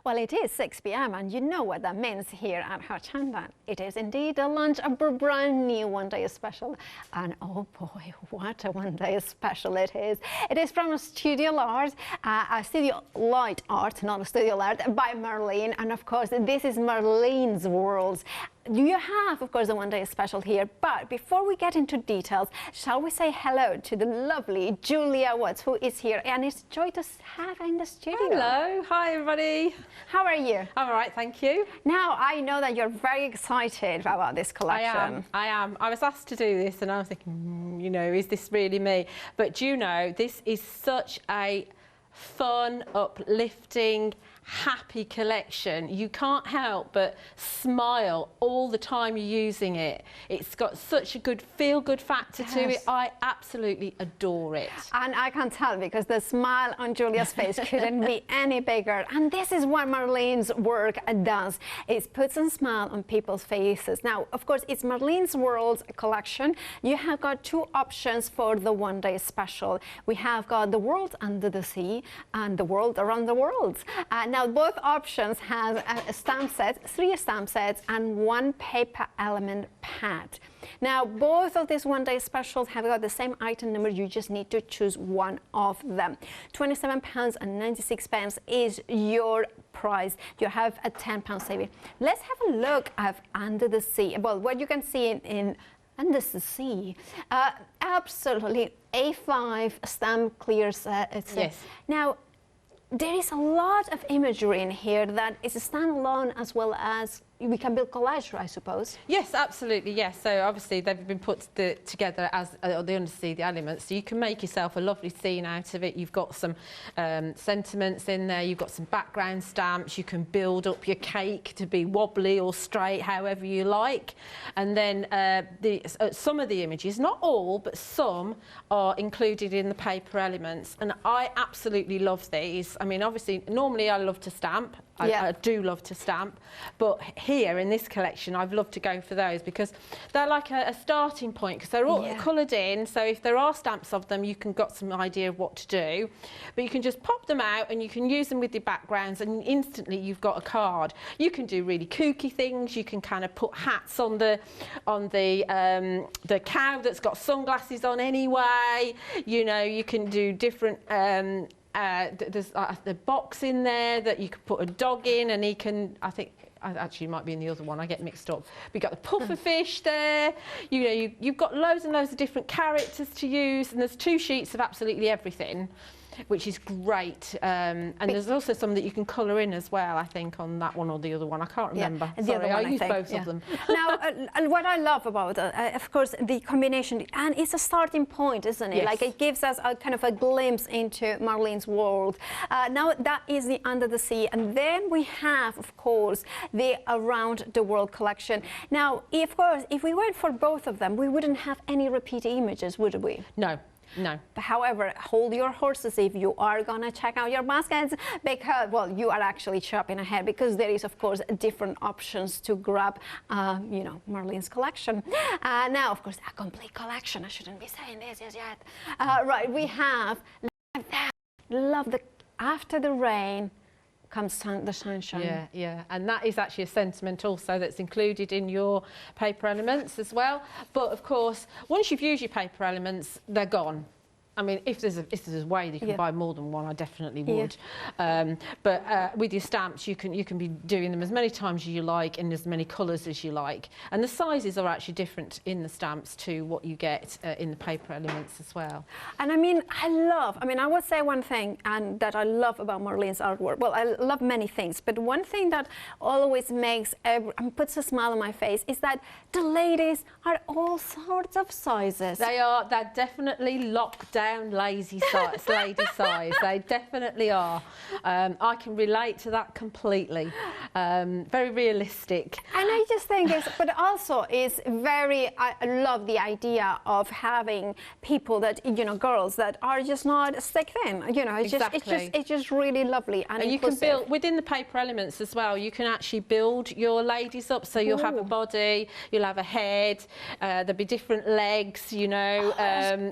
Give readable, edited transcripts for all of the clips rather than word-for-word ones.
Well, it is 6 p.m. and you know what that means here at Hochanda. It is indeed a lunch of a brand new one-day special. And oh boy, what a one-day special it is. It is from a studio art, a studio light art, not a studio art, by Marlene. And of course, this is Marlene's world. You have, of course, a one-day special here, but before we get into details, shall we say hello to the lovely Julia Watts, who is here, and it's a joy to have her in the studio. Hello, hi everybody. How are you? I'm all right, thank you. Now, I know that you're very excited about this collection. I am. I was asked to do this and I was thinking, you know, is this really me? But do you know, this is such a fun, uplifting, happy collection. You can't help but smile all the time you're using it. It's got such a good feel-good factor to it. I absolutely adore it. And I can tell because the smile on Julia's face couldn't be any bigger. And this is what Marlene's work does. It puts a smile on people's faces. Now, of course, it's Marlene's World collection. You have got two options for the one-day special. We have got the world under the sea and the world around the world. Now, both options have a stamp set, 3 stamp sets, and 1 paper element pad. Now, both of these one-day specials have got the same item number. You just need to choose one of them. £27.96 is your price. You have a £10 saving. Let's have a look at Under the Sea. Well, what you can see in Under the Sea, absolutely A5 stamp clear set. Yes. Now, there is a lot of imagery in here that is standalone as well as we can build collage, I suppose. Yes, absolutely, yes. So obviously they've been put together as the undersea, the elements, so you can make yourself a lovely scene out of it. You've got some sentiments in there, you've got some background stamps, you can build up your cake to be wobbly or straight, however you like. And then some of the images, not all, but some are included in the paper elements. And I absolutely love these. I mean, obviously, normally I love to stamp. I do love to stamp, but here in this collection I've loved to go for those because they're like a starting point because they're all coloured in, so if there are stamps of them you can got some idea of what to do, but you can just pop them out and you can use them with your backgrounds and instantly you've got a card. You can do really kooky things, you can kind of put hats on the cow that's got sunglasses on anyway, you know, you can do different there's the box in there that you could put a dog in and he can, I think, actually might be in the other one, I get mixed up. We got the puffer fish there, you know, you've got loads and loads of different characters to use, and there's 2 sheets of absolutely everything, which is great. And there's also some that you can colour in as well, I think, on that one or the other one. I can't remember. Yeah, sorry, I use both of them. Now, what I love about of course, the combination, and it's a starting point, isn't it? Yes. Like, it gives us a kind of a glimpse into Marlene's world. Now, that is the Under the Sea. And then we have, of course, the Around the World collection. Now, of course, if we went for both of them, we wouldn't have any repeat images, would we? No. No. However, hold your horses if you are going to check out your baskets because, well, you are actually shopping ahead because there is, of course, different options to grab, you know, Marlene's collection. Now, of course, a complete collection. I shouldn't be saying this yet. Right, we have love the after the rain comes the sunshine. Yeah, and that is actually a sentiment also that's included in your paper elements as well. But of course, once you've used your paper elements, they're gone. I mean, if there's a way that you can buy more than one, I definitely would. But with your stamps, you can be doing them as many times as you like in as many colours as you like. And the sizes are actually different in the stamps to what you get in the paper elements as well. And I mean, I would say one thing that I love about Marlene's artwork. Well, I love many things, but one thing that always makes puts a smile on my face is that the ladies are all sorts of sizes. They're definitely locked down lady size. They definitely are. I can relate to that completely. Very realistic. And I just think but also I love the idea of having people that, you know, girls that are just not stick thin. You know, it's just really lovely and you can build within the paper elements as well. You can actually build your ladies up, so you'll have a body, you'll have a head, there'll be different legs, you know,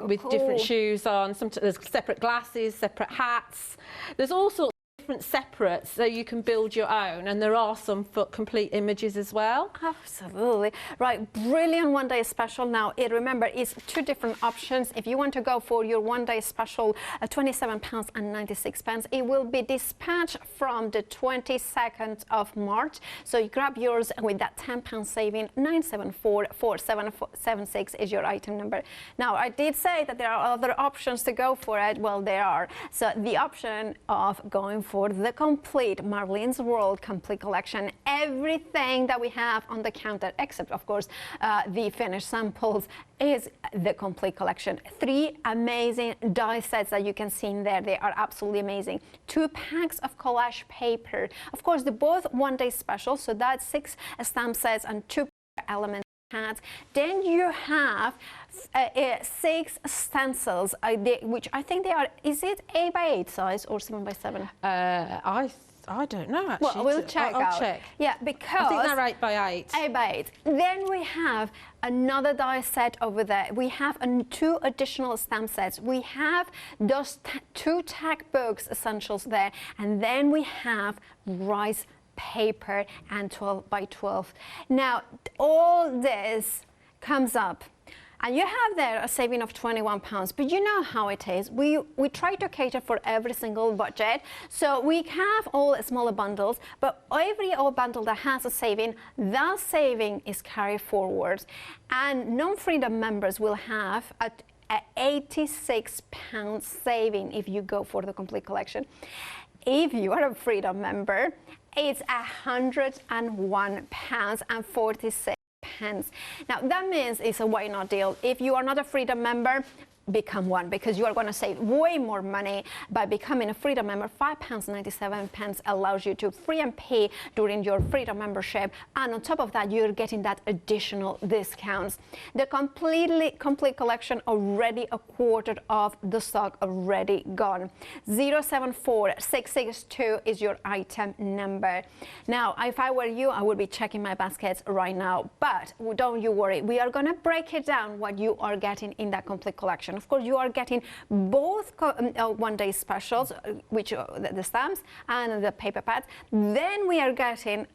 with different shoes on. There's separate glasses, separate hats. There's all sorts different separates so you can build your own, and there are some for complete images as well. Absolutely. Right, brilliant one-day special. Now, remember, it's two different options. If you want to go for your one-day special, £27.96, it will be dispatched from the 22nd of March. So you grab yours with that £10 saving. 9744776 is your item number. Now, I did say that there are other options to go for it. Well, there are. So the option of going for the complete Marlene's World complete collection, everything that we have on the counter, except of course the finished samples, is the complete collection. 3 amazing die sets that you can see in there. They are absolutely amazing. 2 packs of collage paper. Of course, they're both one-day specials, so that's 6 stamp sets and 2 elements. Then you have 6 stencils, which I think they are, is it 8 by 8 size or 7 by 7? I don't know, actually. Well, we'll check out. I'll check. Yeah, because I think they're 8 by 8. 8 by 8. Then we have another die set over there. We have 2 additional stamp sets. We have those 2 tag books essentials there. And then we have rice paper and 12 by 12. Now, all this comes up. And you have there a saving of £21, but you know how it is. We try to cater for every single budget. So we have all smaller bundles, but every old bundle that has a saving, that saving is carried forward. And non-Freedom members will have a £86 saving if you go for the complete collection. If you are a Freedom member, it's £101.46. Now that means it's a why not deal. If you are not a Freedom member, become one, because you are going to save way more money by becoming a Freedom member. £5.97 allows you to free and pay during your Freedom membership, and on top of that you're getting that additional discounts. The complete collection, already a quarter of the stock already gone. 074662 is your item number. Now, if I were you, I would be checking my baskets right now, but don't you worry, we are going to break it down what you are getting in that complete collection. Of course, you are getting both one-day specials, which are the stamps and the paper pads. Then we are getting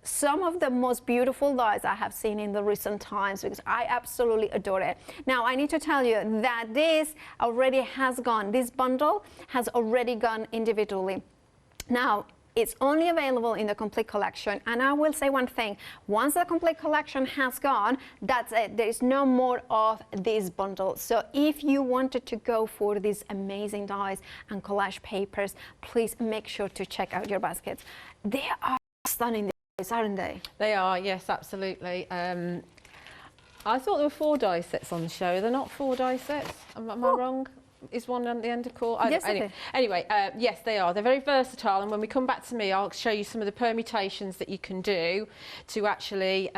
some of the most beautiful dies I have seen in the recent times, because I absolutely adore it. Now, I need to tell you that this already has gone. This bundle has already gone individually. Now, it's only available in the complete collection, and I will say one thing: once the complete collection has gone, that's it. There is no more of this bundle. So if you wanted to go for these amazing dies and collage papers, please make sure to check out your baskets. They are stunning, aren't they? They are, yes, absolutely. I thought there were 4 die sets on the show. They're not 4 die sets. Am I wrong? Is one on the end of call? Yes, anyway, yes, they are. They're very versatile, and when we come back to me, I'll show you some of the permutations that you can do to actually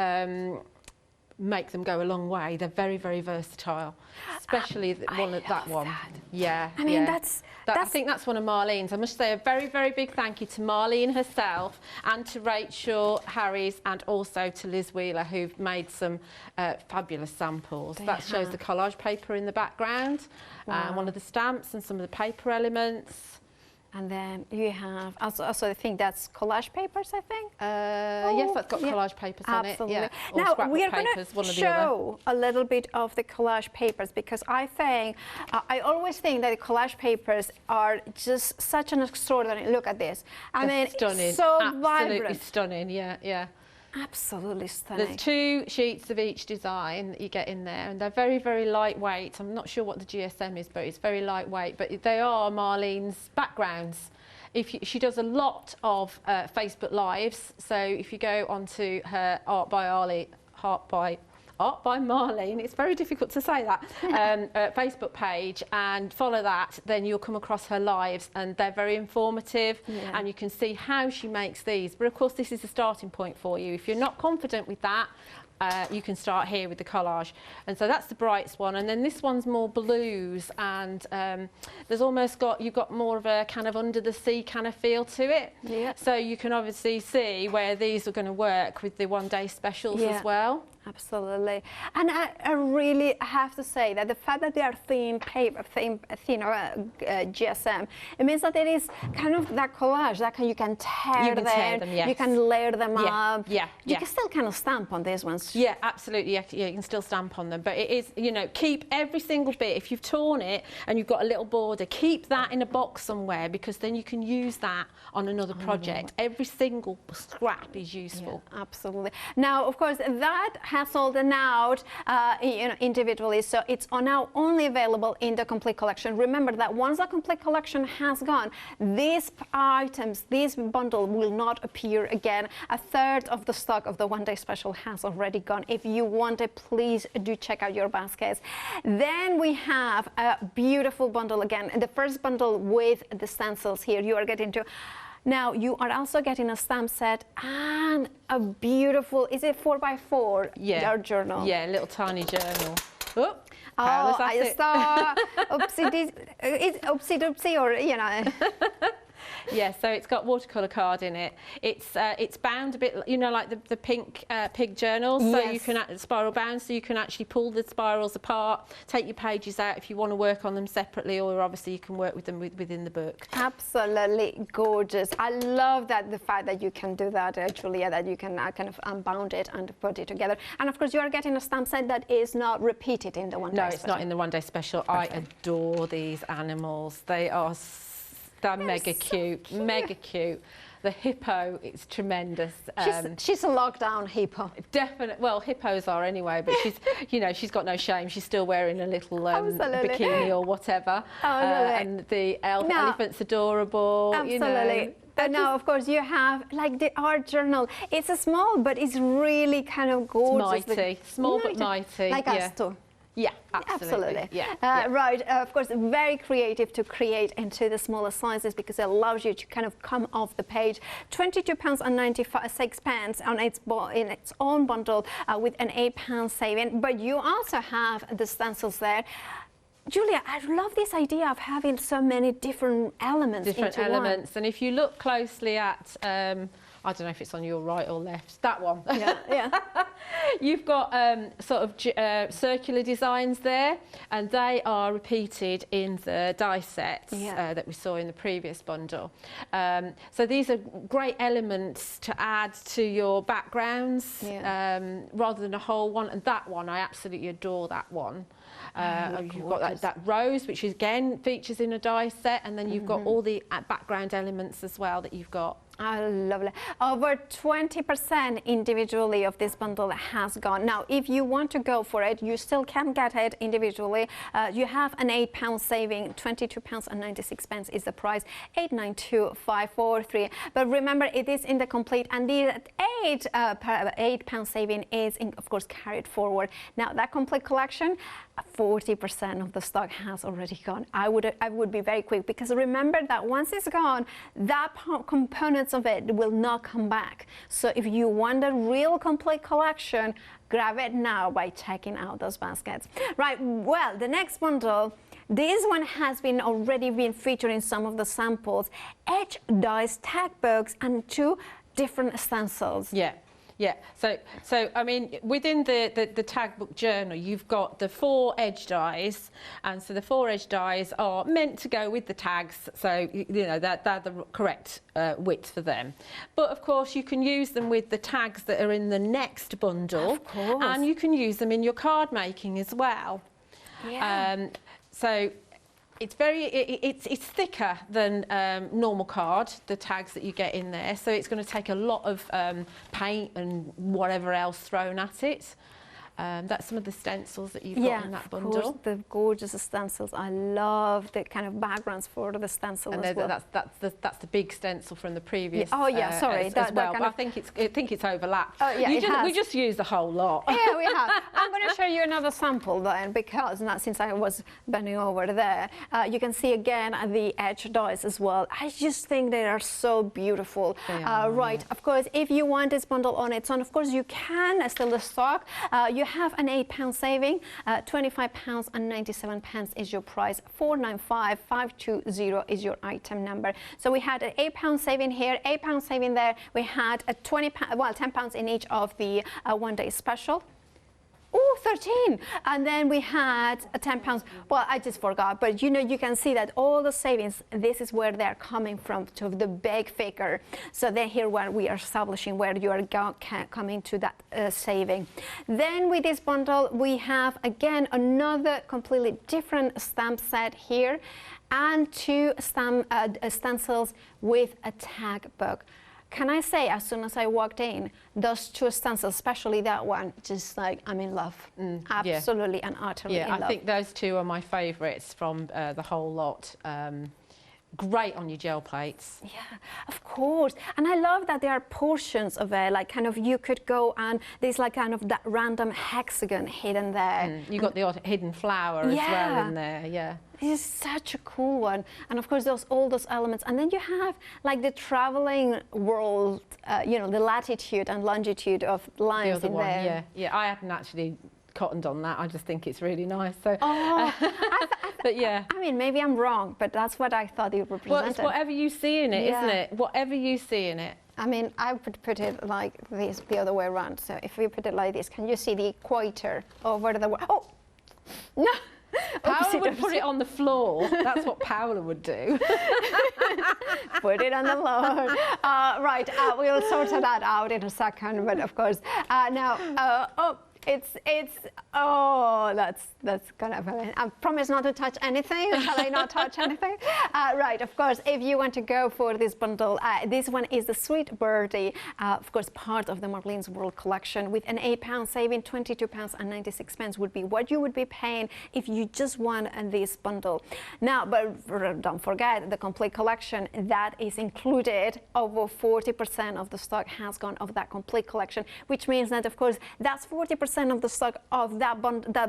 make them go a long way. They're very, very versatile, especially that one. Yeah, I mean, yeah. I think that's one of Marlene's. I must say a very, very big thank you to Marlene herself, and to Rachel Harries, and also to Liz Wheeler, who've made some fabulous samples. That shows the collage paper in the background, one of the stamps and some of the paper elements. And then you have also I think that's collage papers, I think. Yes, that's got collage papers on it. Yeah. Or now scrapbook we are papers, going to show a little bit of the collage papers, because I think I always think that the collage papers are just such an extraordinary. Look at this. I mean, stunning. It's so absolutely vibrant. Stunning. Yeah, yeah. Absolutely stunning. There's 2 sheets of each design that you get in there, and they're very, very lightweight. I'm not sure what the GSM is, but it's very lightweight. But they are Marlene's backgrounds. She does a lot of Facebook Lives, so if you go onto her Art by Marlene, it's very difficult to say that, Facebook page, and follow that, then you'll come across her lives, and they're very informative, and you can see how she makes these. But of course, this is a starting point for you. If you're not confident with that, you can start here with the collage. And so that's the brightest one, and then this one's more blues, and there's almost you've got more of a kind of under the sea kind of feel to it. Yeah. So you can obviously see where these are going to work with the one-day specials as well. Absolutely. And I really have to say that the fact that they are thin paper, thin GSM, it means that it is kind of that collage that you can tear them, yes. You can layer them up. You can still kind of stamp on these ones. Yeah, absolutely. Yeah, you can still stamp on them. But it is, you know, keep every single bit. If you've torn it and you've got a little border, keep that in a box somewhere, because then you can use that on another project. Every single scrap is useful. Yeah, absolutely. Now, of course, that has sold out individually, so it's now only available in the complete collection. Remember that once the complete collection has gone, these items, this bundle will not appear again. A third of the stock of the one-day special has already gone. If you want it, please do check out your baskets. Then we have a beautiful bundle again. The first bundle with the stencils here you are getting to. Now, you are also getting a stamp set and a beautiful, is it 4x4? Yeah. Your journal. Yeah, a little tiny journal. Oh, I saw oopsie doopsie, or, you know. Yeah, so it's got watercolour card in it. It's bound a bit, you know, like the pink pig journals. So you can spiral bound, so you can actually pull the spirals apart, take your pages out if you want to work on them separately, or obviously you can work with them within the book. Absolutely Gorgeous. I love that, the fact that you can do that, Julia, that you can kind of unbound it and put it together. And of course, you are getting a stamp set that is not repeated in the one-day special. No, it's not in the one-day special. Perfect. I adore these animals. They're mega cute, mega cute. The hippo, it's tremendous. She's a lockdown hippo. Definitely. Well, hippos are anyway, but she's, you know, she's got no shame. She's still wearing a little bikini or whatever. And the elephant's adorable. Absolutely. You know. But now, of course, you have like the art journal. It's a small, but it's really kind of gorgeous. It's mighty, small but mighty. Like us too. Yeah, absolutely. Right, of course, very creative to create into the smaller sizes, because it allows you to kind of come off the page. £22.96 on in its own bundle with an £8 saving. But you also have the stencils there. Julia, I love this idea of having so many different elements into one. And if you look closely at, I don't know if it's on your right or left, that one. Yeah. You've got sort of circular designs there, and they are repeated in the die sets that we saw in the previous bundle. So these are great elements to add to your backgrounds rather than a whole one. And that one, I absolutely adore that one. You've got that rose, which again features in a die set, and then you've got all the background elements as well that you've got. Oh, lovely. Over 20% individually of this bundle has gone. Now, if you want to go for it, you still can get it individually. You have an £8 saving, £22.96 is the price, £892,543. But remember, it is in the complete, and the £8 saving is, of course, carried forward. Now, that complete collection, 40% of the stock has already gone. I would be very quick, because remember that once it's gone, that components of it will not come back. So if you want a real complete collection, grab it now by checking out those baskets. Right, well, the next bundle, this one has already been featured in some of the samples. Edge dies, tag books, and 2 different stencils. Yeah, so I mean, within the tag book journal, you've got the 4 edge dies, and so the 4 edge dies are meant to go with the tags, so you know they're the correct width for them. But of course, you can use them with the tags that are in the next bundle, of course. And you can use them in your card making as well. So it's it's thicker than normal card, the tags that you get in there, so it's going to take a lot of paint and whatever else thrown at it. That's some of the stencils that you've got in that bundle. Of course, the gorgeous stencils. I love the kind of backgrounds for the stencil as well. That's the big stencil from the previous. Oh yeah, sorry. As well. I think it's overlapped. Oh yeah, we just used the whole lot. Yeah, we have. I'm going to show you another sample then, because now since I was bending over there, you can see again the edge dies as well. I just think they are so beautiful. Right, of course, if you want this bundle on its own, of course you can still the stock. You have an £8 saving, £25.97 is your price, 495520 is your item number. So we had an £8 saving here, £8 saving there. We had a £10 in each of the one-day special. Oh, 13. And then we had a £10. Well, I just forgot, but you know, you can see that all the savings, this is where they're coming from, to the big figure. So then here where we are establishing where you are coming to that saving. Then with this bundle, we have again another completely different stamp set here, and two stencils with a tag book. Can I say, as soon as I walked in, those two stencils, especially that one, just like, I'm in love. Absolutely and utterly in love. I think those two are my favourites from the whole lot. Great on your gel plates. Yeah, of course. And I love that there are portions of it, like kind of you could go and there's like kind of that random hexagon hidden there. You got the odd hidden flower as well in there, yeah. It's such a cool one. And of course, all those elements. And then you have like the traveling world, you know, the latitude and longitude of lines in there. Yeah, I hadn't actually cottoned on that. I just think it's really nice. So, but yeah. I mean, maybe I'm wrong, but that's what I thought it represented. Well, it's whatever you see in it, isn't it? Whatever you see in it. I mean, I would put it like this, the other way around. So if we put it like this, can you see the equator over the world? Oh, no. Paola would put it on the floor. That's what Paola would do. Put it on the floor. Right, we'll sort that out in a second. But of course, now, that's gonna. I promise not to touch anything. Shall I not touch anything? Right, of course, if you want to go for this bundle, this one is the Sweet Birdie, of course, part of the Marlene's World collection, with an £8 saving. £22.96 would be what you would be paying if you just want this bundle. Now, but don't forget the complete collection that is included. Over 40% of the stock has gone of that complete collection, which means that, of course, that's 40% of the stock of that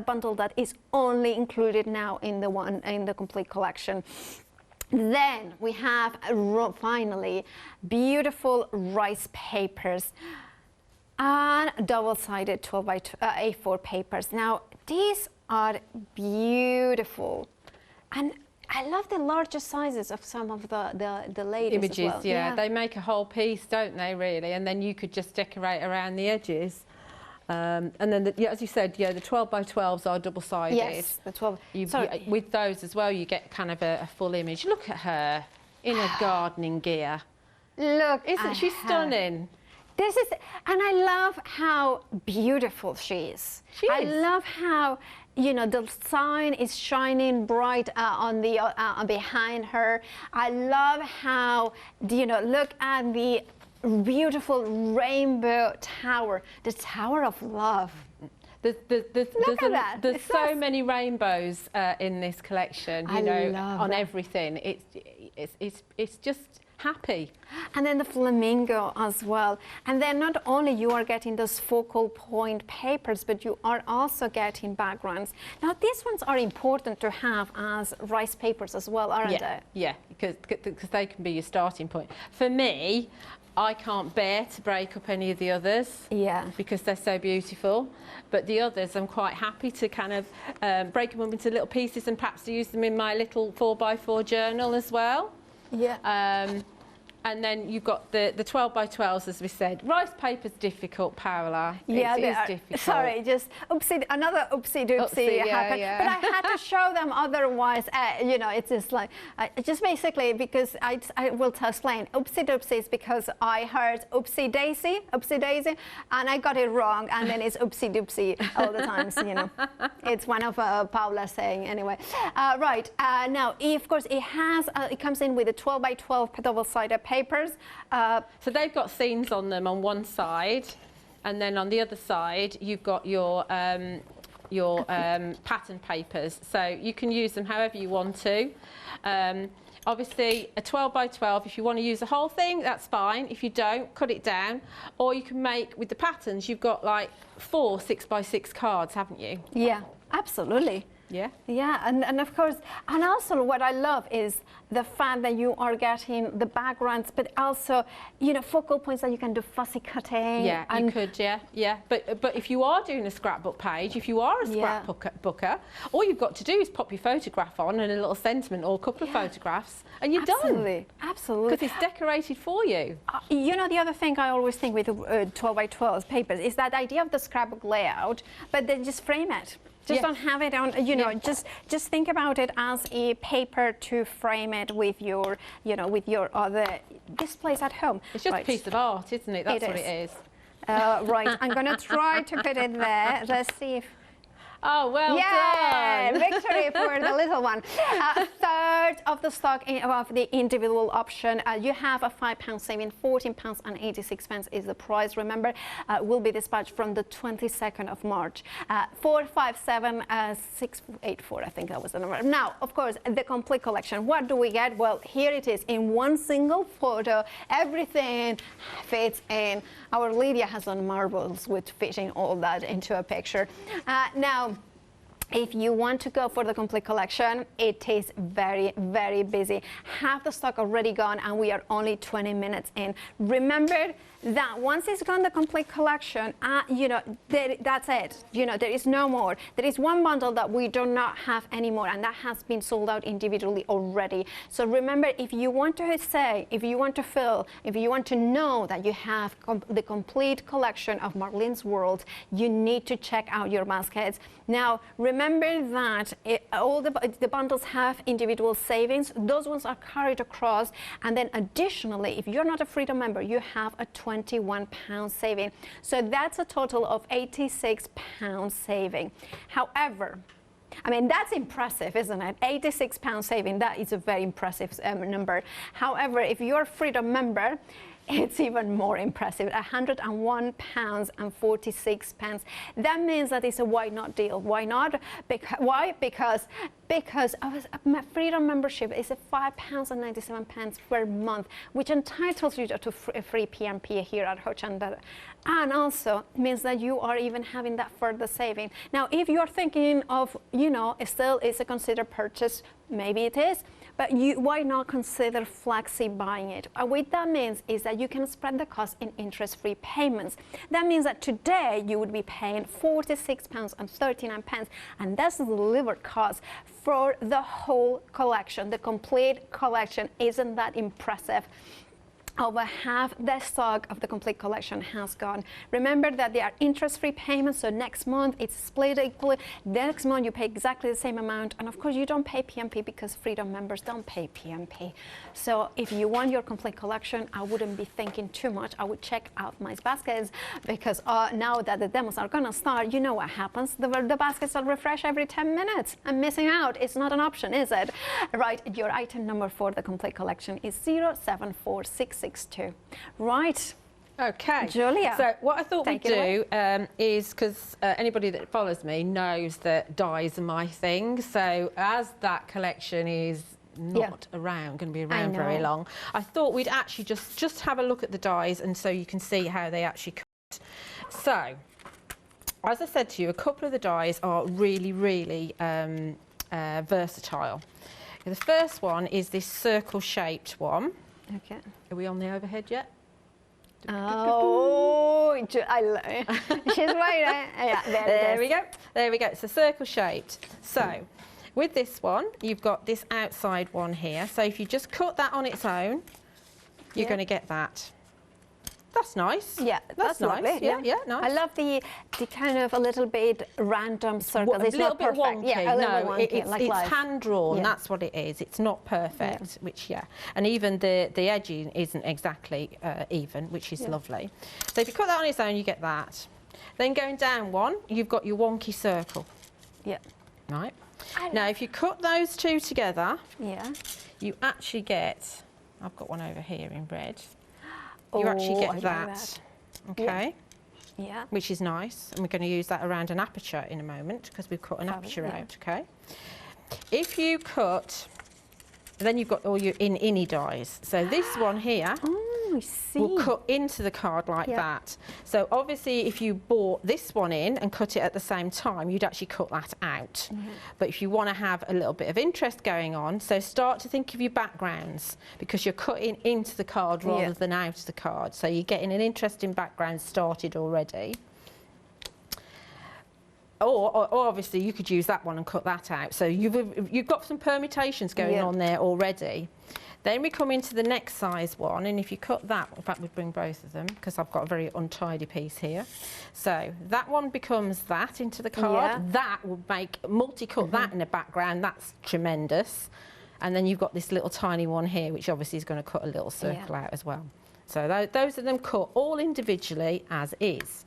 bundle that is only included now in the complete collection. Then we have finally beautiful rice papers and double-sided 12 by A4 papers. Now these are beautiful, and I love the larger sizes of some of the ladies images as well. Yeah, they make a whole piece, don't they, really? And then you could just decorate around the edges. And then, as you said, the 12 by 12s are double-sided. Yes, the 12. With those as well, you get kind of a full image. Look at her in her gardening gear. Look, isn't she stunning? This is, and I love how beautiful she is. She is. I love how, you know, the sign is shining bright on the behind her. I love how, you know, look at the beautiful rainbow tower, the Tower of Love. There's so many rainbows in this collection, you know, on everything. It's just happy. And then the flamingo as well. And then not only you are getting those focal point papers, but you are also getting backgrounds. Now these ones are important to have as rice papers as well, aren't they? Yeah, because they can be your starting point. For me, I can't bear to break up any of the others, because they're so beautiful. But the others, I'm quite happy to kind of break them up into little pieces and perhaps use them in my little 4x4 journal as well. Yeah. And then you've got the 12 by 12s, as we said. Rice paper's difficult, Paola. Yeah, it is difficult. Sorry, just another oopsie-doopsie happened. Yeah. But I had to show them, otherwise, you know, it's just like, just basically because I will explain. Oopsie-doopsie is because I heard oopsie-daisy, and I got it wrong, and then it's oopsie-doopsie all the times, you know. It's one of Paola's saying, anyway. Right, now, of course, it comes in with a 12 by 12 double-sided papers. So they've got scenes on them on one side, and then on the other side you've got your pattern papers, so you can use them however you want to. Obviously a 12 by 12, if you want to use the whole thing, that's fine. If you don't, cut it down. Or you can make, with the patterns, you've got like 4 6 by 6 cards, haven't you? Yeah, absolutely. Yeah. Yeah, and of course, and also what I love is the fact that you are getting the backgrounds, but also, you know, focal points that you can do fussy cutting. Yeah, and you could, yeah. But if you are doing a scrapbook page, if you are a scrapbooker, all you've got to do is pop your photograph on and a little sentiment or a couple of photographs, and you're done. Absolutely. Because it's decorated for you. You know, the other thing I always think with 12 by 12 papers is that idea of the scrapbook layout, but then just frame it. Just don't have it on, you know, just think about it as a paper to frame it with your, you know, with your other displays at home. It's just a piece of art, isn't it? That's what it is. Right, I'm going to try to put it there. Let's see if... Oh, well done. Victory for the little one. A third of the stock of the individual option. You have a £5 saving, £14.86 is the price. Remember, will be dispatched from the 22nd of March. 457684, I think that was the number. Now, of course, the complete collection. What do we get? Well, here it is in one single photo. Everything fits in. Our Lydia has done marvels with fitting all that into a picture. Now, if you want to go for the complete collection, it is very, very busy. Half the stock already gone, and we are only 20 minutes in. Remember that once it's gone, the complete collection, you know, that's it. You know, there is no more. There is one bundle that we do not have anymore, and that has been sold out individually already. So remember, if you want to say, if you want to feel, if you want to know that you have the complete collection of Marlene's World, you need to check out your baskets. Now, remember that all the bundles have individual savings. Those ones are carried across, and then additionally, if you're not a Freedom member, you have a £21 saving. So that's a total of £86 saving. However, I mean, that's impressive, isn't it? £86 saving, that is a very impressive number. However, if you're a Freedom member, it's even more impressive, £101.46. That means that it's a why not deal. Why not? Why? Because my Freedom membership is £5.97 per month, which entitles you to a free PMP here at Hochanda, and also means that you are even having that further saving. Now, if you are thinking of, you know, still is a considered purchase, maybe it is, but why not consider flexi buying it? What that means is that you can spread the cost in interest-free payments. That means that today you would be paying £46.39, and that's the delivered cost for the whole collection, the complete collection. Isn't that impressive? Over half the stock of the complete collection has gone. Remember that they are interest-free payments, so next month it's split equally. Next month you pay exactly the same amount, and of course you don't pay PMP because Freedom members don't pay PMP. So if you want your complete collection, I wouldn't be thinking too much. I would check out my baskets, because now that the demos are gonna start, you know what happens. The baskets are refreshed every 10 minutes. I'm missing out. It's not an option, is it? Right, your item number for the complete collection is 074662. Right. Okay, Julia. So what I thought we'd do is, because anybody that follows me knows that dies are my thing. So as that collection is not going to be around very long, I thought we'd actually just have a look at the dies, and so you can see how they actually cut. So, as I said to you, a couple of the dies are really, really versatile. The first one is this circle-shaped one. Okay. Are we on the overhead yet? Oh, she's waiting. Yeah, there we go. There we go. It's a circle shaped. So with this one, you've got this outside one here. So if you just cut that on its own, you're going to get that. That's nice. Yeah, that's nice. Lovely. Yeah, nice. I love the kind of a little bit random circles. Well, it's a little bit wonky. Yeah, a little bit wonky, it's hand drawn. That's what it is. It's not perfect. Which and even the edging isn't exactly even, which is lovely. So if you cut that on its own, you get that. Then going down one, you've got your wonky circle. Yeah. Right. Now, if you cut those two together, you actually get. I've got one over here in red. You actually get that. Okay. Yeah. which is nice, and we're going to use that around an aperture in a moment because we've cut an aperture out. Okay. If you cut, then you've got all your innie dies. So this one here will cut into the card like that. So obviously if you bought this one in and cut it at the same time, you'd actually cut that out. But if you want to have a little bit of interest going on, so start to think of your backgrounds, because you're cutting into the card rather than out of the card. So you're getting an interesting background started already. Or obviously you could use that one and cut that out. So you've got some permutations going on there already. Then we come into the next size one, and if you cut that, in fact we'd bring both of them because I've got a very untidy piece here. So that one becomes that into the card. That will make multi-cut that in the background. That's tremendous. And then you've got this little tiny one here, which obviously is going to cut a little circle out as well. So those are them cut all individually as is.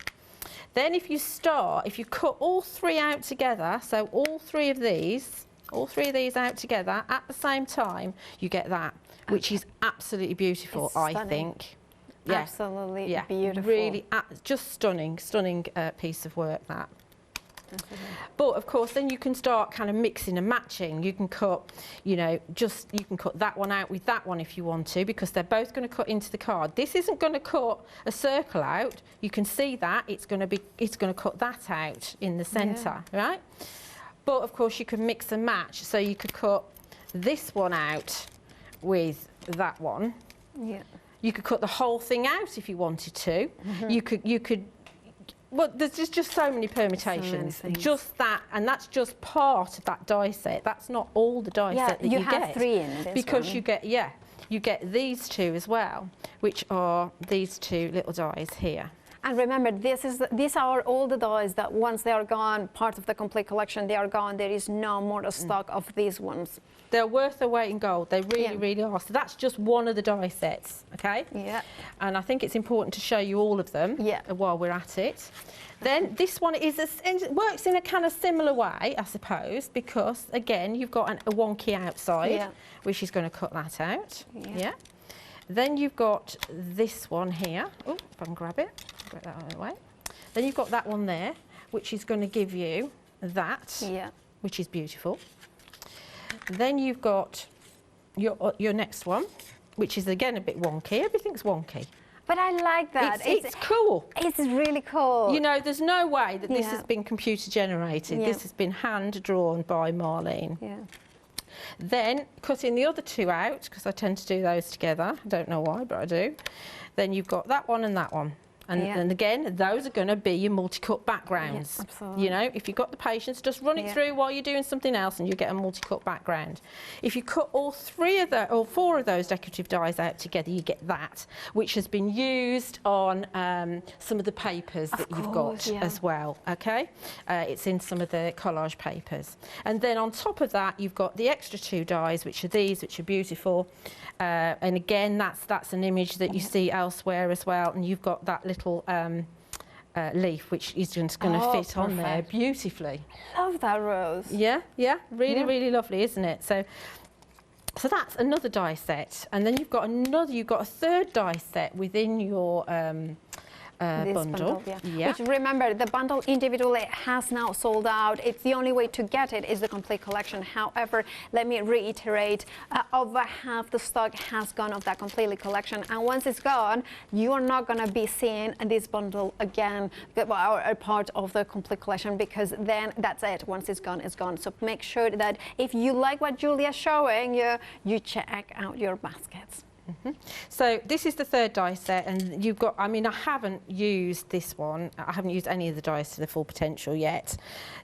Then if you cut all three out together, so all three of these out together at the same time, you get that, which is absolutely beautiful, I think. Yeah. Absolutely beautiful. Really, just stunning piece of work, that. But of course then you can start kind of mixing and matching. You can cut, you can cut that one out with that one if you want to, because they're both going to cut into the card. This isn't going to cut a circle out. You can see that it's going to cut that out in the centre, right? But of course you can mix and match. So you could cut this one out with that one. Yeah. You could cut the whole thing out if you wanted to. You could. Well, there's just so many permutations. Just that, and that's just part of that die set. That's not all the die set that you get. You have 3 in this because one. you get these two as well, which are these two little dies here. And remember, these are all the dies that once they are gone, part of the complete collection, they are gone. There is no more stock of these ones. They're worth their weight in gold. They really, really are. So that's just one of the die sets, okay? Yeah. And I think it's important to show you all of them while we're at it. Then this one works in a kind of similar way, I suppose, because again, you've got a wonky outside, which is going to cut that out. Yeah. Then you've got this one here. Oh, if I can grab it, get that out of the way. Then you've got that one there, which is going to give you that, which is beautiful. Then you've got your next one, which is again a bit wonky. Everything's wonky. But I like that. It's cool. It's really cool. You know, there's no way that this has been computer generated. This has been hand drawn by Marlene. Yeah. Then cutting the other two out, because I tend to do those together. I don't know why, but I do. Then you've got that one and that one. And again, those are going to be your multi-cut backgrounds. Yeah, absolutely. You know, if you've got the patience, just run it through while you're doing something else and you get a multi-cut background. If you cut all 4 of those decorative dies out together, you get that, which has been used on some of the papers that you've got as well, okay? It's in some of the collage papers. And then on top of that, you've got the extra 2 dies, which are these, which are beautiful. And again, that's an image that you see elsewhere as well, and you've got that little leaf, which is just going to fit on there beautifully. I love that rose. Yeah, really, really lovely, isn't it? So that's another die set, and then you've got a third die set within your bundle. Which, remember, the bundle individually has now sold out. It's the only way to get it is the complete collection. However, let me reiterate, over half the stock has gone of that completely collection, and once it's gone, you are not going to be seeing this bundle again, or a part of the complete collection, because then that's it. Once it's gone, it's gone. So make sure that if you like what Julia's showing you, you check out your baskets. So this is the third die set, and you've got, I mean, I haven't used this one. I haven't used any of the dies to the full potential yet.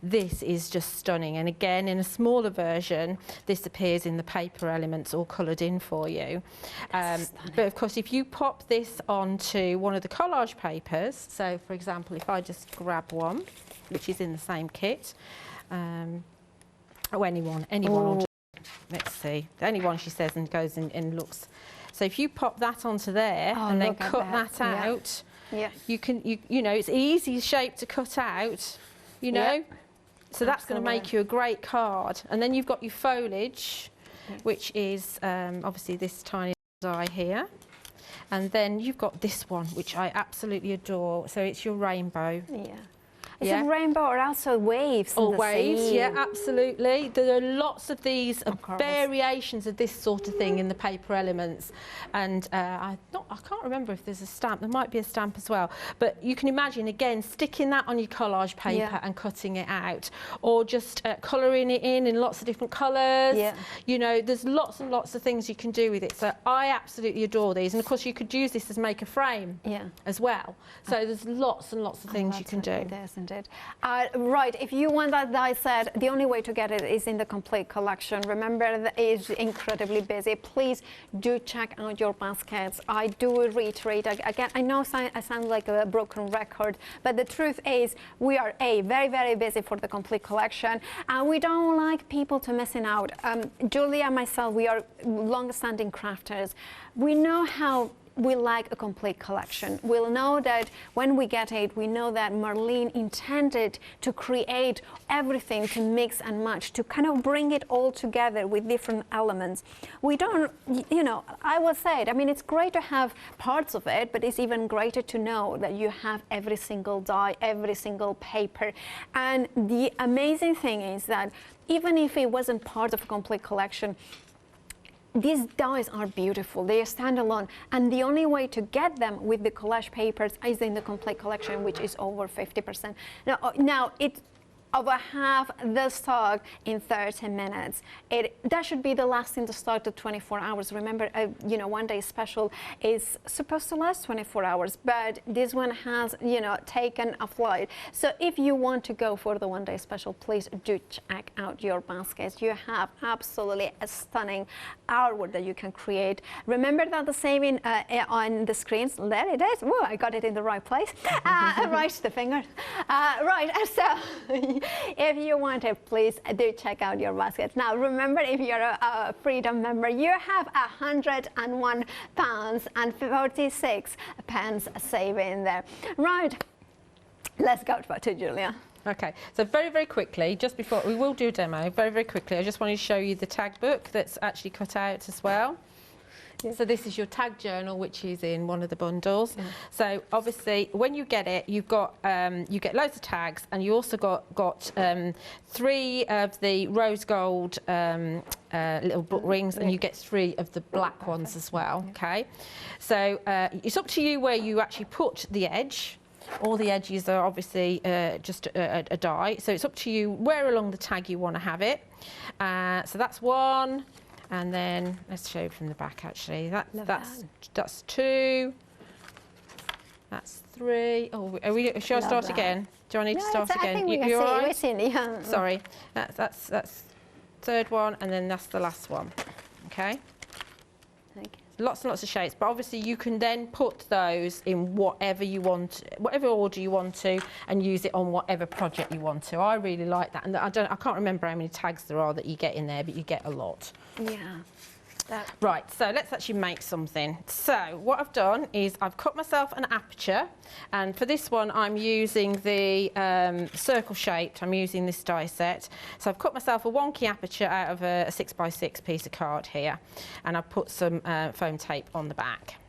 This is just stunning, and again, in a smaller version, this appears in the paper elements all coloured in for you. But of course, if you pop this onto one of the collage papers, so for example, if I just grab one, which is in the same kit, anyone, or let's see, anyone, she says, and goes in and looks. So if you pop that onto there and then cut that out, you can, you know, it's easy shape to cut out, you know. So that's going to make you a great card. And then you've got your foliage, which is obviously this tiny die here. And then you've got this one, which I absolutely adore. So it's your rainbow. Yeah. Is it rainbow or also waves? Or in the waves, sea? yeah, absolutely. There are lots of these course. variations of this sort of thing in the paper elements. And I can't remember if there's a stamp. There might be a stamp as well. But you can imagine, again, sticking that on your collage paper and cutting it out. Or just colouring it in lots of different colours. Yeah. You know, there's lots and lots of things you can do with it. So I absolutely adore these. And, of course, you could use this as make a frame as well. So there's lots and lots of things you can do. Right, if you want that die set, the only way to get it is in the complete collection. Remember, that is incredibly busy. Please do check out your baskets. I do reiterate again. I know I sound like a broken record, but the truth is we are very, very busy for the complete collection, and we don't like people to missing out. Julia and myself, we are long-standing crafters. We know how we like a complete collection. We'll know that when we get it, we know that Marlene intended to create everything, to mix and match, to kind of bring it all together with different elements. We don't, you know, I will say it, I mean, it's great to have parts of it, but it's even greater to know that you have every single die, every single paper. And the amazing thing is that even if it wasn't part of a complete collection, these dies are beautiful, they are standalone, and the only way to get them with the collage papers is in the complete collection, which is over 50%. Now it's over half the stock in 30 minutes. That should be the last in the stock to 24 hours. Remember, you know, one day special is supposed to last 24 hours, but this one has, you know, taken a flight. So if you want to go for the one day special, please do check out your baskets. You have absolutely a stunning artwork that you can create. Remember that the saving on the screens, there it is. Whoa, I got it in the right place. Right, the finger. Right, so if you want it, please do check out your baskets. Now, remember, if you're a Freedom member, you have £101 and 46 pence saving there. Right, let's go to Julia. Okay, so very, very quickly, just before we will do a demo, very, very quickly, I just wanted to show you the tag book that's actually cut out as well. Yeah. So this is your tag journal, which is in one of the bundles. Yeah. So obviously, when you get it, you've got you get loads of tags, and you also got 3 of the rose gold little book rings, and you get 3 of the black ones as well. Okay, so it's up to you where you actually put the edge. All the edges are obviously just a die, so it's up to you where along the tag you want to have it. So that's one. And then let's show you from the back. Actually, that's 2. That's 3. Oh, shall I start again? Do I need to start again? I think you're all right? Sorry, that's 3rd one, and then that's the last one. Okay. Lots and lots of shapes, but obviously you can then put those in whatever you want, whatever order you want to, and use it on whatever project you want to. I really like that, and I can't remember how many tags there are that you get in there, but you get a lot. Yeah. Right, so let's actually make something. So what I've done is I've cut myself an aperture, and for this one I'm using the circle shaped. I'm using this die set. So I've cut myself a wonky aperture out of a 6x6 piece of card here, and I've put some foam tape on the back.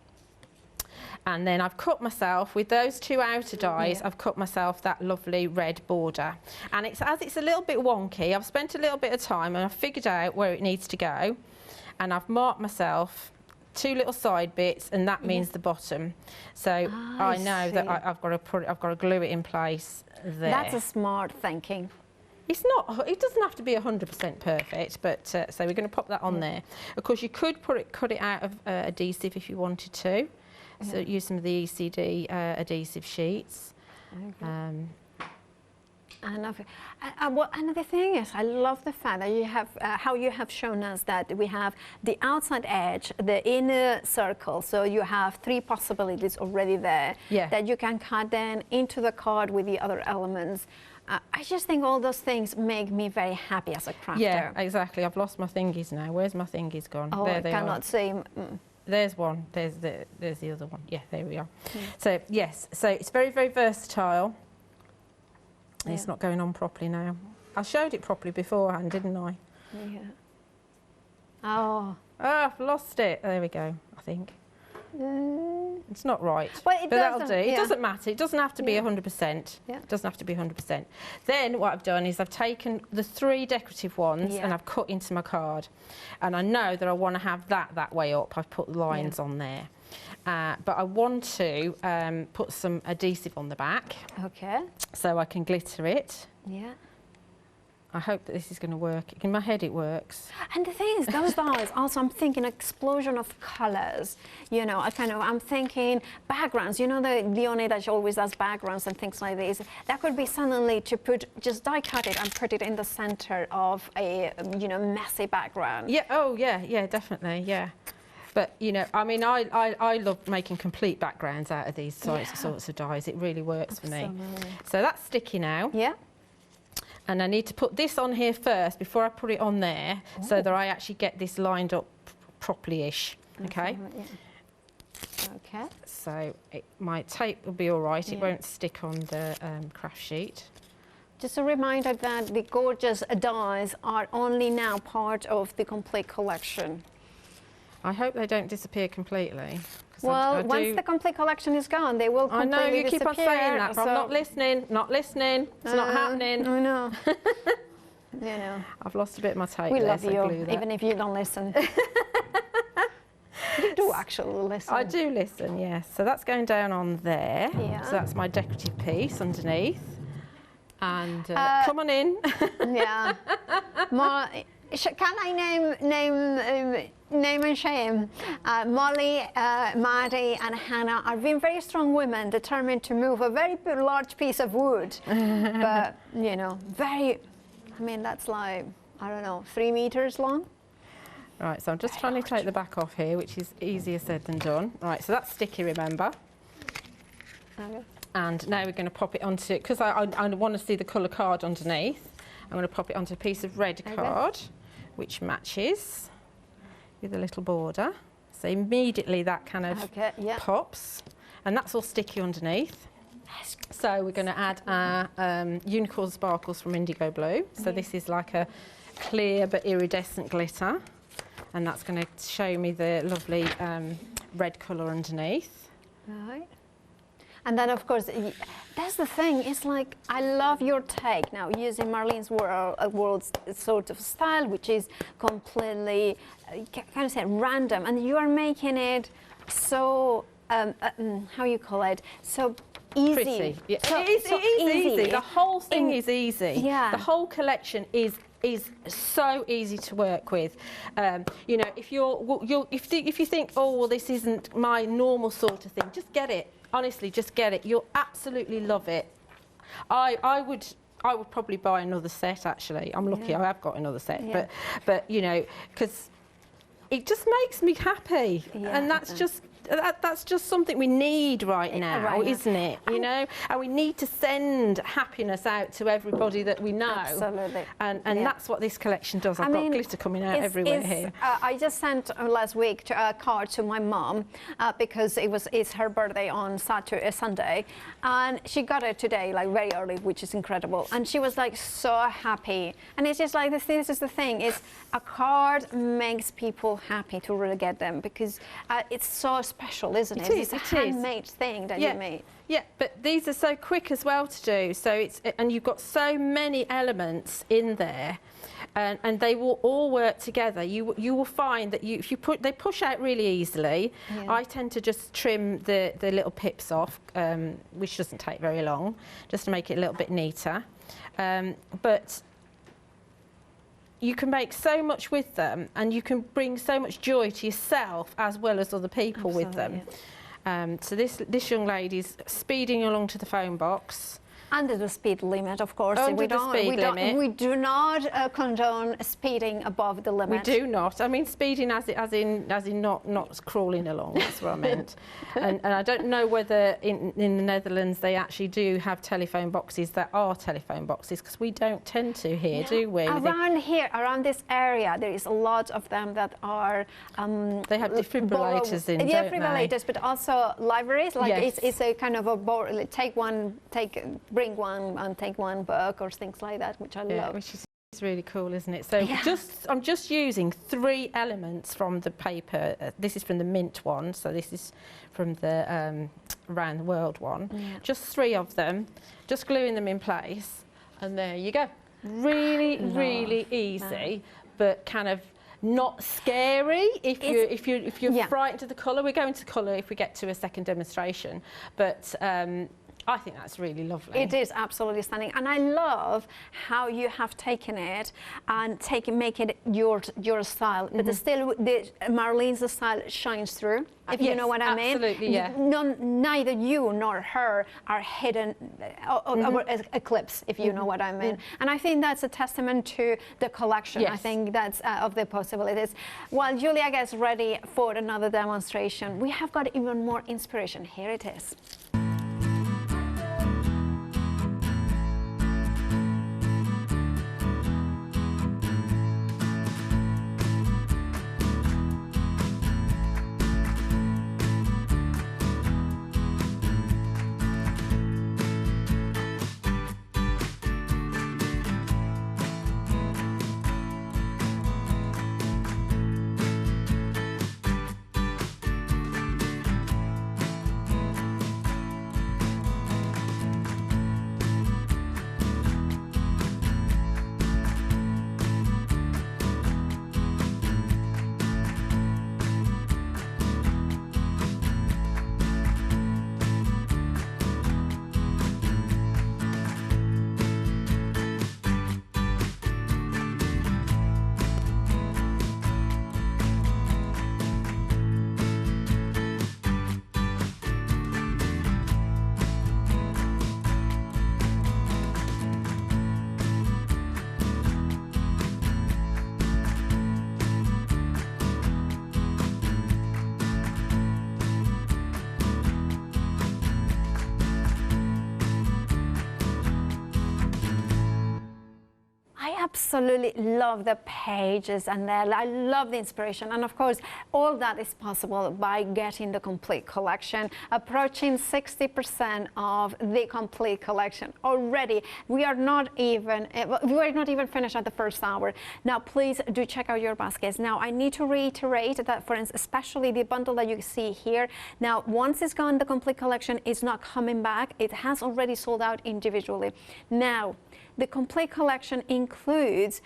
And then I've cut myself, with those 2 outer dies, I've cut myself that lovely red border. And it's a little bit wonky, I've spent a little bit of time and I've figured out where it needs to go. And I've marked myself 2 little side bits, and that means the bottom. So I know that I've got to glue it in place there. That's a smart thinking. It's not. It doesn't have to be 100% perfect, but so we're going to pop that on there. Of course, you could cut it out of adhesive if you wanted to. So use some of the ECD adhesive sheets. Another thing is, I love the fact that you have how you have shown us that we have the outside edge, the inner circle. So you have 3 possibilities already there that you can cut then into the card with the other elements. I just think all those things make me very happy as a crafter. Yeah, exactly. I've lost my thingies now. Where's my thingies gone? Oh, there they cannot see. There's one. There's the other one. Yeah, there we are. So yes, so it's very, very versatile. And it's not going on properly now. I showed it properly beforehand, didn't I? Yeah. Oh. Oh, I've lost it. There we go, I think. It's not right, well, but that'll do. It yeah. doesn't matter. It doesn't have to be 100%. Yeah. It doesn't have to be 100%. Then what I've done is I've taken the 3 decorative ones and I've cut into my card. And I know that I want to have that way up. I've put lines on there. But I want to put some adhesive on the back. Okay. So I can glitter it. Yeah. I hope that this is going to work. In my head it works. And the thing is, those dolls, also I'm thinking explosion of colours. You know, I'm thinking backgrounds. You know, the Leonie that she always does backgrounds and things like this. That could be suddenly to just die cut it and put it in the centre of a, you know, messy background. Yeah, oh yeah, yeah, definitely, yeah. But, you know, I mean, I love making complete backgrounds out of these sorts of dyes. It really works for me. So that's sticky now. Yeah. And I need to put this on here first before I put it on there so that I actually get this lined up properly-ish, okay? Okay. So my tape will be all right. It won't stick on the craft sheet. Just a reminder that the gorgeous dyes are only now part of the complete collection. I hope they don't disappear completely. Well, once the complete collection is gone, they will completely disappear. I know, you keep on saying that, but I'm not listening, it's not happening. I know. You know. I've lost a bit of my tape. We love you, even if you don't listen. You do actually listen. I do listen, yes. So that's going down on there. Yeah. So that's my decorative piece underneath. And come on in. Yeah. Can I name and shame? Molly, Maddie and Hannah are being very strong women, determined to move a very large piece of wood. But, you know, I mean, that's like, I don't know, 3 meters long. Right, so I'm just trying to take the back off here, which is easier said than done. Right, so that's sticky, remember? Okay. And now we're going to pop it onto, because I want to see the colour card underneath, I'm going to pop it onto a piece of red card, which matches with a little border. So immediately that kind of pops, and that's all sticky underneath. So we're going to add our unicorn sparkles from Indigo Blue. So this is like a clear but iridescent glitter, and that's going to show me the lovely red colour underneath. Right. And then, of course, that's the thing. It's like, I love your take now, using Marlene's world's sort of style, which is completely, kind of say, random. And you are making it so, how you call it, so easy. Pretty. Yeah. So, it is easy. The whole thing is easy. Yeah. The whole collection is so easy to work with. You know, if you think, oh well, this isn't my normal sort of thing, just get it. Honestly, just get it. You'll absolutely love it. I would probably buy another set. Actually, I'm lucky. I have got another set. But you know, because it just makes me happy, and that's just something we need right now, isn't it? You know, and we need to send happiness out to everybody that we know. Absolutely. And that's what this collection does. I've got glitter coming out everywhere here. I just sent last week a card to my mom because it's her birthday on Sunday, and she got it today, like very early, which is incredible. And she was like so happy. And it's just like this is the thing: is a card makes people happy to really get them, because it's so special, isn't it? It's a handmade thing that you made. Yeah, but these are so quick as well to do. So and you've got so many elements in there, and they will all work together. You will find that they push out really easily. I tend to just trim the little pips off, which doesn't take very long, just to make it a little bit neater. But you can make so much with them, and you can bring so much joy to yourself as well as other people with them. So this young lady's speeding along to the phone box. Under the speed limit, of course. Under the speed limit. We do not condone speeding above the limit. We do not. I mean, speeding as in not crawling along. That's what I meant. and I don't know whether in the Netherlands they actually do have telephone boxes that are telephone boxes, because we don't tend to here, do we? Around this area, there is a lot of them that are. They have defibrillators in, don't they? Defibrillators, but also libraries. Like it's a kind of a bring one and take one book or things like that, which I love. It's really cool, isn't it? So I'm just using 3 elements from the paper. This is from the mint one, so this is from the around the world one. Yeah. Just 3 of them, just gluing them in place, and there you go. Really easy, but kind of not scary if you're frightened of the colour. We're going to colour if we get to a second demonstration, but I think that's really lovely. It is absolutely stunning, and I love how you have taken it and make it your style, but still Marlene's style shines through. If you know what I mean. Absolutely, yeah. Neither you nor her are hidden or eclipse, if you know what I mean. And I think that's a testament to the collection. I think that's of the possibilities. While Julia gets ready for another demonstration, we have got even more inspiration. Here it is. Absolutely love the pages, and I love the inspiration, and of course all that is possible by getting the complete collection. Approaching 60% of the complete collection already. We are not even finished at the first hour. Now please do check out your baskets. Now I need to reiterate that, for instance, especially the bundle that you see here, now once it's gone, the complete collection is not coming back. It has already sold out individually. Now the complete collection includes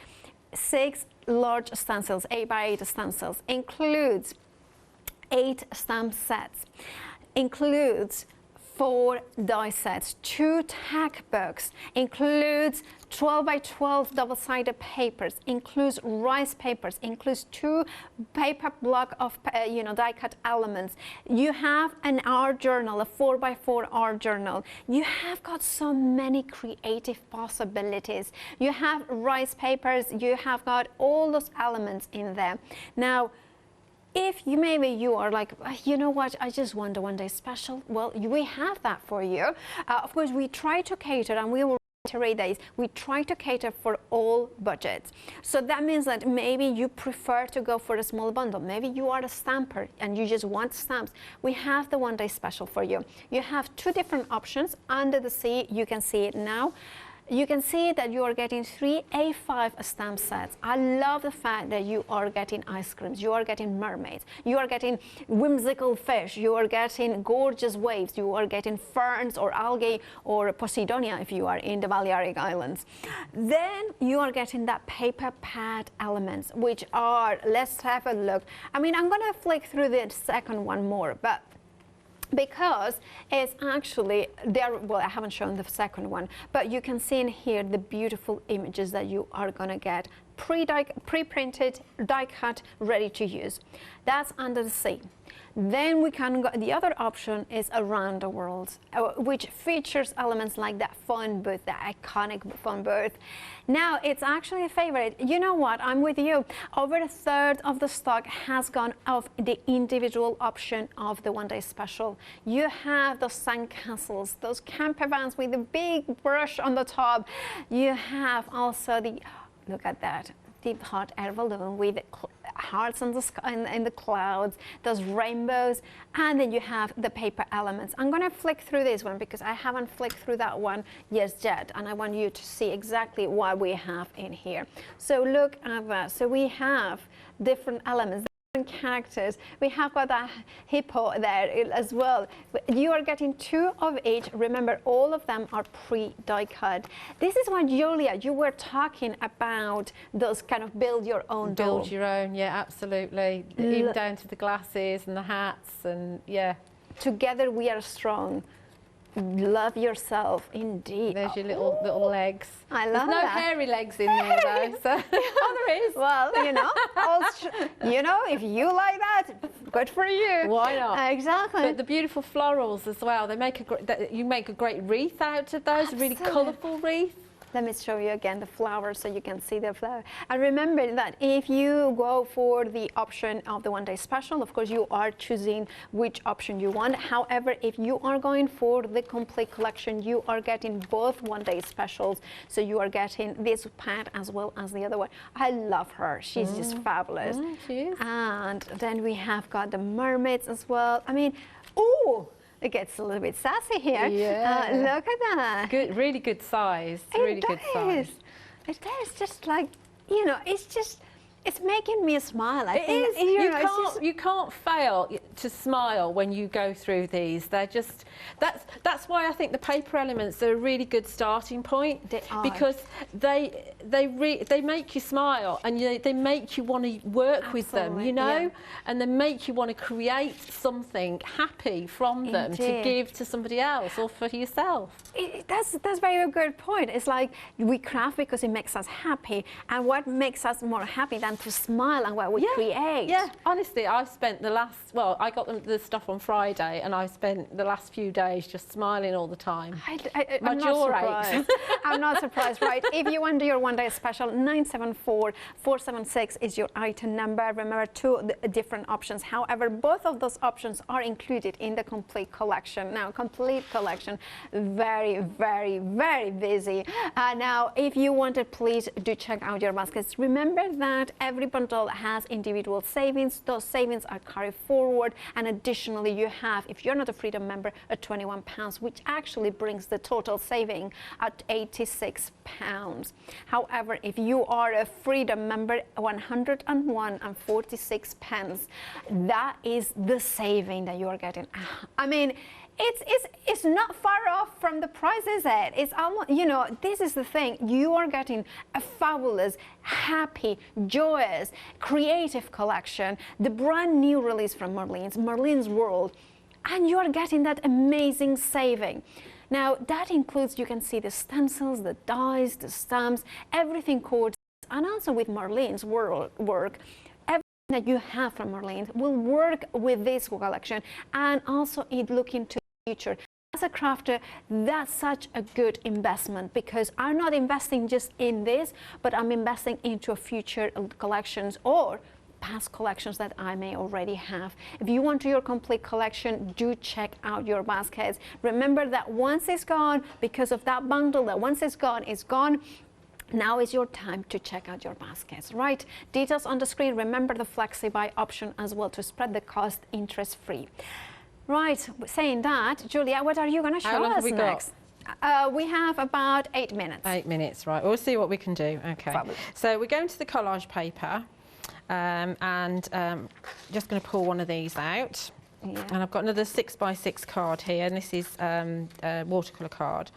6 large stencils, 8x8 stencils, includes 8 stamp sets, includes 4 die sets, 2 tack books, includes 12x12 double-sided papers, includes rice papers, includes 2 paper block of die-cut elements. You have an art journal, a 4x4 art journal. You have got so many creative possibilities. You have rice papers. You have got all those elements in there. Now, if maybe you are like, you know what, I just want a one-day special, well, we have that for you. Of course, we try to cater, and we will reiterate this, we try to cater for all budgets. So that means that maybe you prefer to go for a small bundle. Maybe you are a stamper and you just want stamps. We have the one-day special for you. You have 2 different options. Under the sea, you can see it now. You can see that you are getting 3 A5 stamp sets. I love the fact that you are getting ice creams, you are getting mermaids, you are getting whimsical fish, you are getting gorgeous waves, you are getting ferns or algae or Posidonia if you are in the Balearic Islands. Then you are getting that paper pad elements, which are, let's have a look. I mean, I'm gonna flick through the second one more, but because it's actually there. Well, I haven't shown the second one, but you can see in here the beautiful images that you are gonna get pre-printed, die cut, ready to use. That's Under the Sea. Then we can go, the other option is Around the World, which features elements like that phone booth, the iconic phone booth. Now, it's actually a favorite. You know what? I'm with you. Over a third of the stock has gone off the individual option of the one-day special. You have those sandcastles, those camper vans with the big brush on the top. You have also the, look at that, deep hot air balloon with hearts in the sky, in the clouds, those rainbows, and then you have the paper elements. I'm going to flick through this one because I haven't flicked through that one yet, and I want you to see exactly what we have in here. So look at that. So we have different elements, different characters. We have got that hippo there as well. You are getting 2 of each. Remember, all of them are pre-die cut. This is what, Julia, you were talking about, those kind of build your own doll. Build your own, yeah, absolutely. Even down to the glasses and the hats, and yeah. Together we are strong. Love yourself, indeed. There's your little legs. I love There's no that. hairy legs in there though. So. Oh, there is. Well, you know, if you like that, good for you. Why not? Exactly. But the beautiful florals as well. They make you make a great wreath out of those. Absolutely. A really colourful wreath. Let me show you again the flowers so you can see the flower. And remember that if you go for the option of the one-day special, of course you are choosing which option you want. However, if you are going for the complete collection, you are getting both one-day specials. So you are getting this pad as well as the other one. I love her. She's just fabulous. She is. And then we have got the mermaids as well. I mean, ooh! It gets a little bit sassy here. Yeah. Look at that. Good, really good size. Really good size. It is just like, you know, it's making me smile. I It think, is. You can't fail to smile when you go through these. They're just that's why I think the paper elements are a really good starting point. They are. Because they make you smile, and they make you want to work with them, you know, yeah. and they make you want to create something happy from them to Indeed. give to somebody else or for yourself. That's very good point. It's like we craft because it makes us happy, and what makes us more happy than to smile and what we create. Yeah, honestly, I've spent I got the stuff on Friday, and I've spent the last few days just smiling all the time. I'm not surprised. I'm not surprised, right? If you want your one-day special, 974-476 is your item number. Remember, 2 different options. However, both of those options are included in the complete collection. Now, complete collection, very, very, very busy. Now, if you want it, please do check out your baskets. Remember that every bundle has individual savings. Those savings are carried forward, and additionally you have, if you're not a Freedom member, a £21, which actually brings the total saving at £86. However, if you are a Freedom member, 101.46, that is the saving that you are getting. I mean, it's not far off from the price, is it? It's almost, you know, this is the thing. You are getting a fabulous, happy, joyous, creative collection, the brand new release from Marlene's World, and you are getting that amazing saving. Now, that includes, you can see the stencils, the dies, the stamps, everything coordinates, and also with Marlene's work. That you have from Marlene will work with this collection, and also it look into the future. As a crafter, that's such a good investment, because I'm not investing just in this, but I'm investing into future collections or past collections that I may already have. If you want your complete collection, do check out your baskets. Remember that once it's gone, because of that bundle, that once it's gone, it's gone. Now is your time to check out your baskets, right? Details on the screen. Remember the flexi-buy option as well to spread the cost interest-free. Right, saying that, Julia, what are you going to show us next? How long have we got? We have about 8 minutes. 8 minutes, right. We'll see what we can do. Okay. Fabulous. So we're going to the collage paper, and just going to pull one of these out. Yeah. And I've got another 6x6 card here, and this is a watercolour card.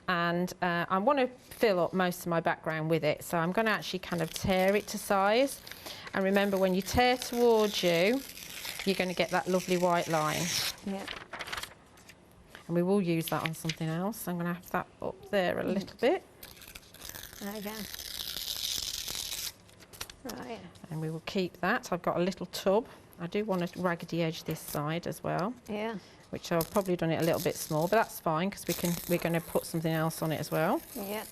And I want to fill up most of my background with it, so I'm going to actually kind of tear it to size. And remember, when you tear towards you, you're going to get that lovely white line. Yeah. And we will use that on something else. I'm going to have that up there a little bit. Okay. Right. And we will keep that. I've got a little tub. I do want to raggedy edge this side as well. Yeah. Which I've probably done it a little bit small, but that's fine, because we're going to put something else on it as well. Yeah.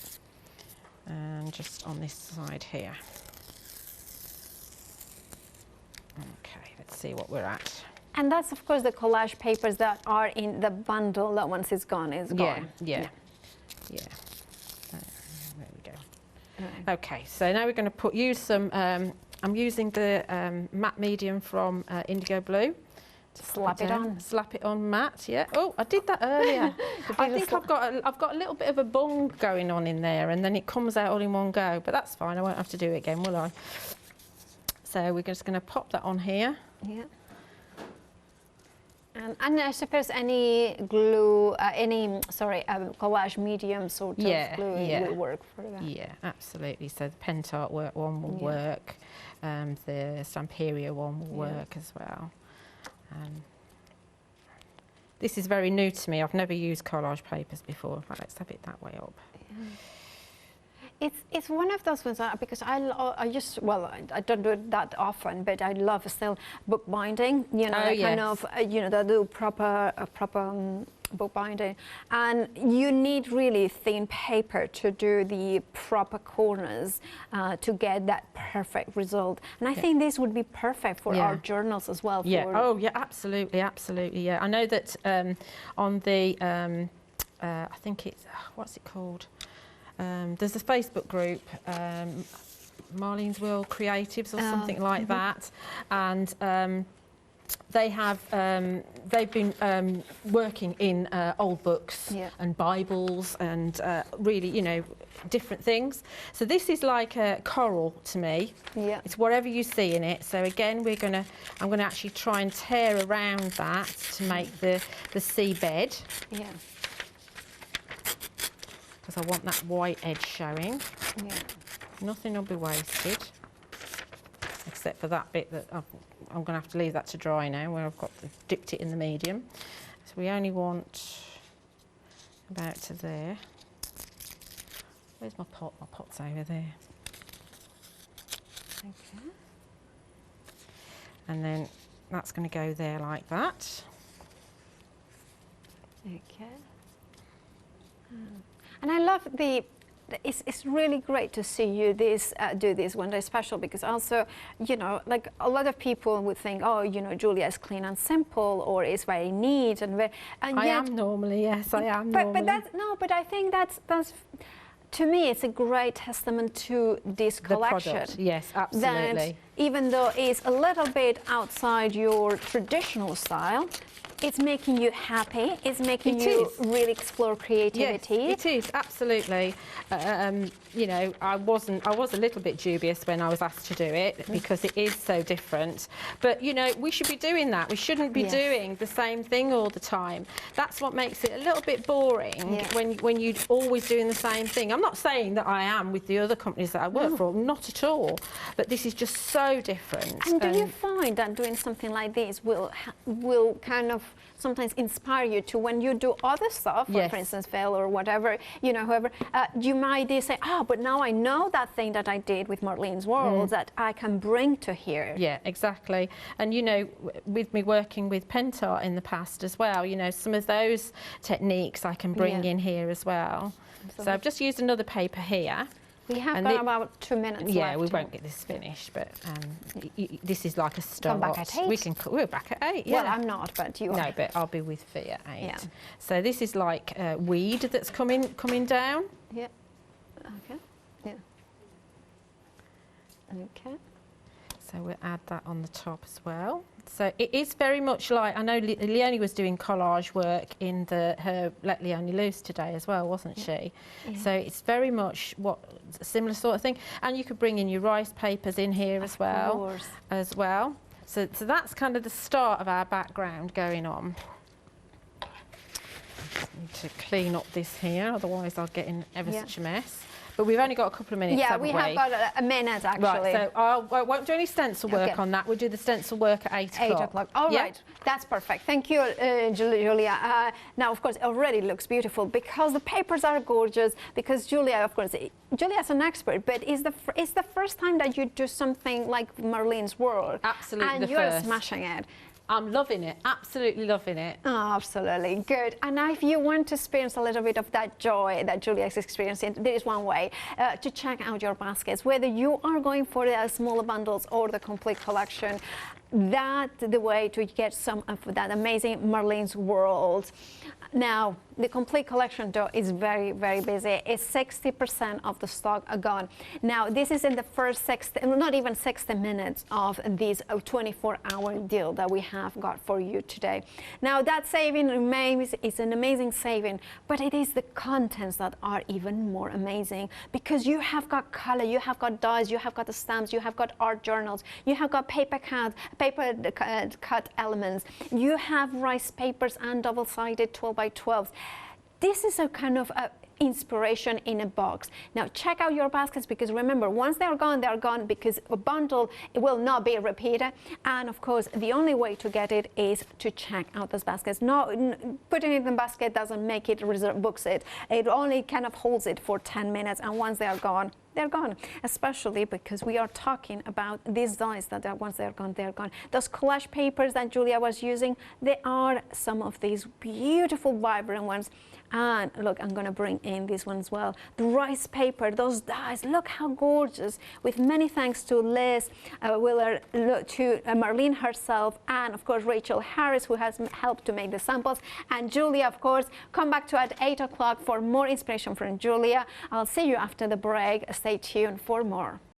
And just on this side here. Okay, let's see what we're at. And that's, of course, the collage papers that are in the bundle that once it's gone, is gone. Yeah. There we go. Okay, so now we're going to use some, I'm using the matte medium from Indigo Blue. Slap it on. Slap it on matte, yeah. Oh, I did that earlier. I think I've got a little bit of a bung going on in there, and then it comes out all in one go, but that's fine. I won't have to do it again, will I? So we're just going to pop that on here. Yeah. And I suppose any glue, collage medium sort of glue will work for that. Yeah, absolutely. So the Pentart one will work. The Stamperia one will work as well. This is very new to me. I've never used collage papers before. Right, let's have it that way up. Yeah. It's one of those ones because I don't do it that often, but I love still bookbinding. You know, kind of they do proper bookbinding, and you need really thin paper to do the proper corners to get that perfect result. And I think this would be perfect for our journals as well. Oh yeah, absolutely, absolutely. Yeah, I know that on the I think it's what's it called? There's a Facebook group, Marlene's World Creatives or something like that, and they have they've been working in old books and Bibles and really, you know, different things. So this is like a coral to me. Yeah. It's whatever you see in it. So again, I'm gonna actually try and tear around that to make the seabed. Yeah. Because I want that white edge showing. Yeah. Nothing will be wasted, except for that bit that I'm going to have to leave that to dry now, where I've dipped it in the medium. So we only want about to there. Where's my pot? My pot's over there. Okay. And then that's going to go there like that. Okay. And I love it's really great to see you do this one day special, because also, you know, like a lot of people would think, oh, you know, Julia is clean and simple, or is very neat and very. And I am normally, yes, I am. But I think that's to me, it's a great testament to this collection. The product, yes, absolutely. That even though it's a little bit outside your traditional style, it's making you happy. It's making you really explore creativity. Yes, it is, absolutely. You know, I was a little bit dubious when I was asked to do it, because it is so different. But you know, we should be doing that. We shouldn't be doing the same thing all the time. That's what makes it a little bit boring when you're always doing the same thing. I'm not saying that I am with the other companies that I work for, not at all. But this is just so different. And do you find that doing something like this will kind of sometimes inspire you to, when you do other stuff, for instance, Phil or whatever, you know, whoever, you might say, oh, but now I know that thing that I did with Marlene's World that I can bring to here. Yeah, exactly. And, you know, with me working with Pentart in the past as well, you know, some of those techniques I can bring in here as well. Absolutely. So I've just used another paper here. We have got about 2 minutes left. Yeah, we won't get this finished, but this is like a start. Come back at 8. We're back at 8, Well, I'm not, but you are. No, but I'll be with Fee at 8. Yeah. So this is like weed that's coming down. Yeah. Okay. Yeah. Okay. So we'll add that on the top as well. So it is very much like, I know Leonie was doing collage work in her Let Leonie Loose today as well, wasn't she? Yeah. So it's very much a similar sort of thing. And you could bring in your rice papers in here as well. So that's kind of the start of our background going on. Just need to clean up this here, otherwise I'll get in ever such a mess. But we've only got a couple of minutes, haven't we? Yeah, we have got a minute, actually. Right, so I won't do any stencil work on that. We'll do the stencil work at 8 o'clock. 8 o'clock. All right. That's perfect. Thank you, Julia. Now, of course, it already looks beautiful because the papers are gorgeous, because Julia, of course, Julia's an expert, but it's the first time that you do something like Marlene's World. Absolutely, and you're smashing it. I'm loving it, absolutely loving it. Oh, absolutely, good. And now if you want to experience a little bit of that joy that Julia is experiencing, there is one way to check out your baskets, whether you are going for the smaller bundles or the complete collection. That's the way to get some of that amazing Marlene's World. Now, The complete collection though is very, very busy. It's 60% of the stock are gone. Now this is in the first 60, not even 60 minutes of this 24-hour deal that we have got for you today. Now that saving remains, it's an amazing saving, but it is the contents that are even more amazing, because you have got color, you have got dyes, you have got the stamps, you have got art journals, you have got paper cut elements, you have rice papers and double-sided 12x12s. This is a kind of inspiration in a box. Now check out your baskets, because remember, once they're gone, because a bundle, it will not be repeated. And of course, the only way to get it is to check out those baskets. No, putting it in the basket doesn't make it books it. It only kind of holds it for 10 minutes, and once they're gone, they're gone, especially because we are talking about these dies that are, once they're gone, they're gone. Those collage papers that Julia was using, they are some of these beautiful, vibrant ones. And look, I'm going to bring in this one as well. The rice paper, those dies, look how gorgeous. With many thanks to Liz Willer, to Marlene herself, and of course Rachel Harris, who has helped to make the samples, and Julia, of course. Come back to at 8 o'clock for more inspiration from Julia. I'll see you after the break. Stay tuned for more.